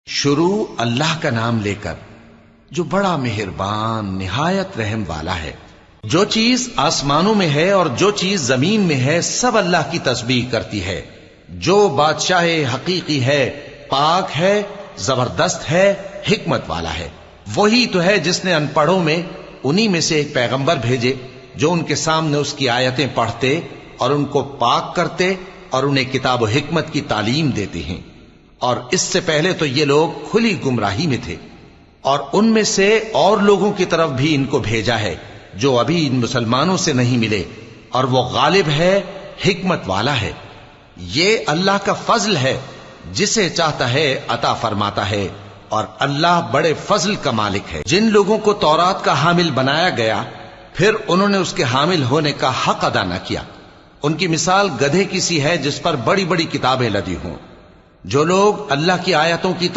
شروع اللہ کا نام لے کر جو بڑا مہربان نہایت رحم والا ہے۔ جو چیز آسمانوں میں ہے اور جو چیز زمین میں ہے سب اللہ کی تسبیح کرتی ہے۔ جو بادشاہ حقیقی ہے، پاک ہے، زبردست ہے، حکمت والا ہے۔ وہی تو ہے جس نے ان پڑھوں میں انہی میں سے ایک پیغمبر بھیجے جو ان کے سامنے اس کی آیتیں پڑھتے اور ان کو پاک کرتے اور انہیں کتاب و حکمت کی تعلیم دیتے ہیں۔ اور اس سے پہلے تو یہ لوگ کھلی گمراہی میں تھے، اور ان میں سے اور لوگوں کی طرف بھی ان کو بھیجا ہے جو ابھی ان مسلمانوں سے نہیں ملے، اور وہ غالب ہے، حکمت والا ہے۔ یہ اللہ کا فضل ہے، جسے چاہتا ہے عطا فرماتا ہے، اور اللہ بڑے فضل کا مالک ہے۔ جن لوگوں کو تورات کا حامل بنایا گیا پھر انہوں نے اس کے حامل ہونے کا حق ادا نہ کیا، ان کی مثال گدھے کی سی ہے جس پر بڑی بڑی کتابیں لدی ہوں۔ جو لوگ اللہ کی آیتوں کی